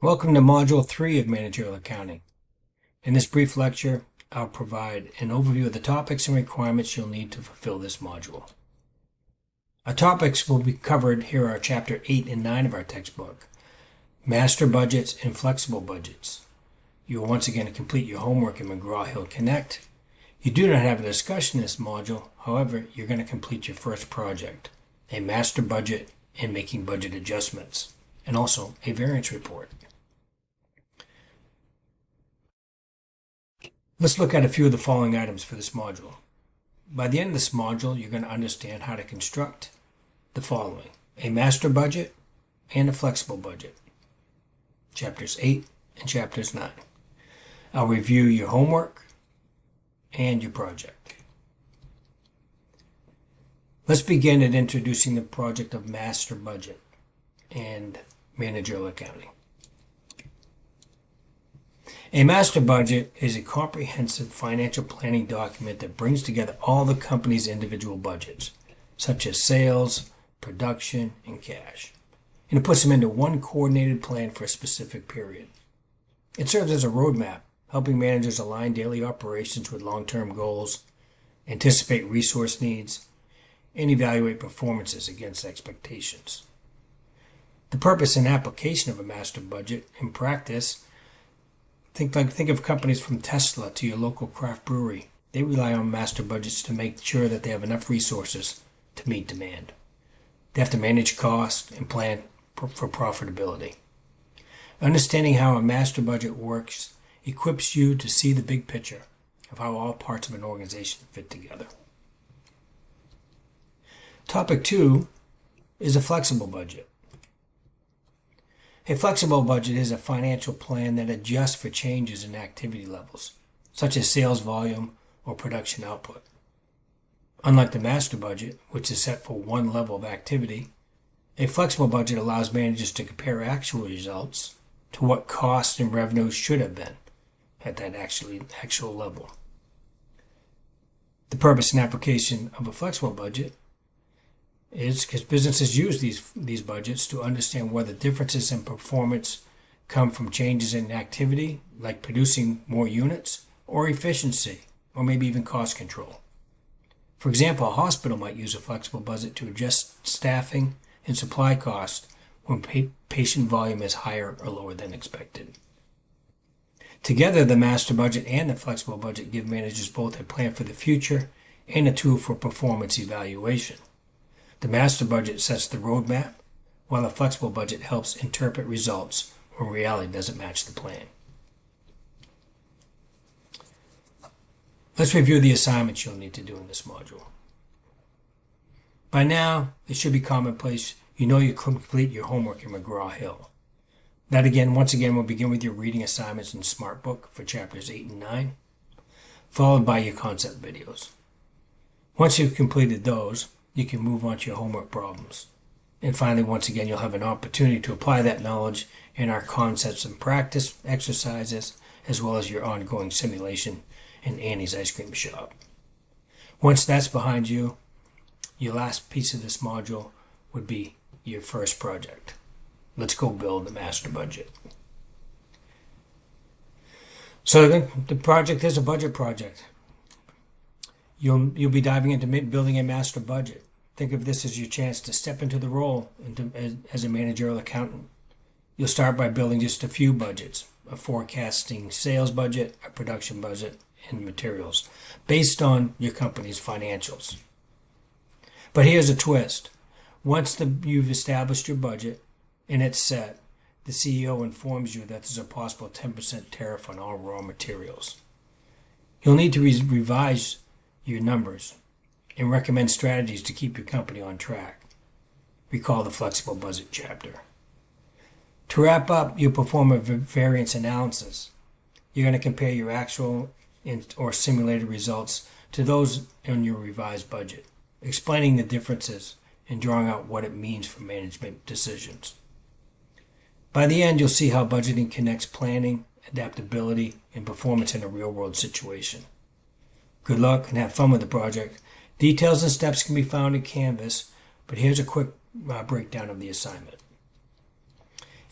Welcome to Module 3 of Managerial Accounting. In this brief lecture, I'll provide an overview of the topics and requirements you'll need to fulfill this module. Our topics will be covered here are Chapter 8 and 9 of our textbook, Master Budgets and Flexible Budgets. You will once again complete your homework in McGraw-Hill Connect. You do not have a discussion in this module, however, you're going to complete your first project, a master budget and making budget adjustments, and also a variance report. Let's look at a few of the following items for this module. By the end of this module, you're going to understand how to construct the following: a master budget and a flexible budget. Chapters 8 and Chapters 9. I'll review your homework and your project. Let's begin at introducing the project of master budget and managerial accounting. A master budget is a comprehensive financial planning document that brings together all the company's individual budgets, such as sales, production, and cash, and it puts them into one coordinated plan for a specific period. It serves as a roadmap, helping managers align daily operations with long-term goals, anticipate resource needs, and evaluate performances against expectations. The purpose and application of a master budget in practice: Think of companies from Tesla to your local craft brewery. They rely on master budgets to make sure that they have enough resources to meet demand. They have to manage costs and plan for profitability. Understanding how a master budget works equips you to see the big picture of how all parts of an organization fit together. Topic 2 is a flexible budget. A flexible budget is a financial plan that adjusts for changes in activity levels, such as sales volume or production output. Unlike the master budget, which is set for one level of activity, a flexible budget allows managers to compare actual results to what costs and revenues should have been at that actual level. The purpose and application of a flexible budget is because businesses use these budgets to understand whether differences in performance come from changes in activity, like producing more units, or efficiency, or maybe even cost control. For example, a hospital might use a flexible budget to adjust staffing and supply costs when patient volume is higher or lower than expected. Together, the master budget and the flexible budget give managers both a plan for the future and a tool for performance evaluation. The master budget sets the roadmap, while the flexible budget helps interpret results when reality doesn't match the plan. Let's review the assignments you'll need to do in this module. By now, it should be commonplace you know you complete your homework in McGraw-Hill. Once again, we'll begin with your reading assignments in SmartBook for Chapters 8 and 9, followed by your concept videos. Once you've completed those, you can move on to your homework problems. And finally, once again, you'll have an opportunity to apply that knowledge in our concepts and practice exercises, as well as your ongoing simulation in Annie's Ice Cream Shop. Once that's behind you, your last piece of this module would be your first project. Let's go build the master budget. So the project is a budget project. You'll be diving into building a master budget. Think of this as your chance to step into the role as a managerial accountant. You'll start by building just a few budgets: a forecasting sales budget, a production budget, and materials, based on your company's financials. But here's a twist. Once you've established your budget and it's set, the CEO informs you that there's a possible 10% tariff on all raw materials. You'll need to revise your numbers and recommend strategies to keep your company on track. Recall the flexible budget chapter. To wrap up, you'll perform a variance analysis. You're going to compare your actual or simulated results to those in your revised budget, explaining the differences and drawing out what it means for management decisions. By the end, you'll see how budgeting connects planning, adaptability, and performance in a real-world situation. Good luck and have fun with the project. Details and steps can be found in Canvas, but here's a quick breakdown of the assignment.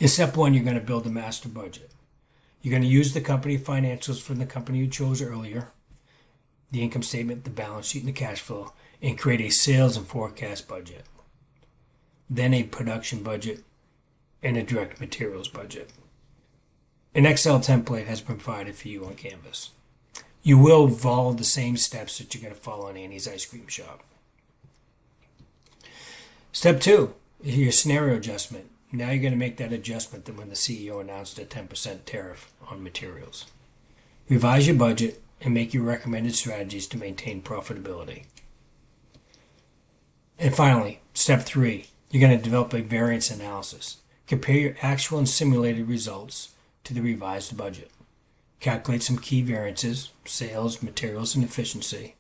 In step one, you're going to build a master budget. You're going to use the company financials from the company you chose earlier, the income statement, the balance sheet, and the cash flow, and create a sales and forecast budget. Then a production budget and a direct materials budget. An Excel template has been provided for you on Canvas. You will follow the same steps that you're going to follow in Annie's Ice Cream Shop. Step two is your scenario adjustment. Now you're going to make that adjustment that when the CEO announced a 10% tariff on materials. Revise your budget and make your recommended strategies to maintain profitability. And finally, step three, you're going to develop a variance analysis. Compare your actual and simulated results to the revised budget. Calculate some key variances, sales, materials, and efficiency.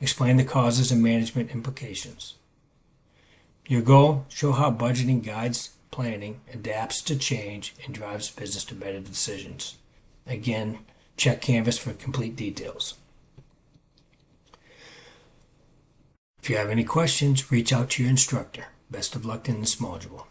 Explain the causes and management implications. Your goal, show how budgeting guides planning, adapts to change, and drives business to better decisions. Again, check Canvas for complete details. If you have any questions, reach out to your instructor. Best of luck in this module.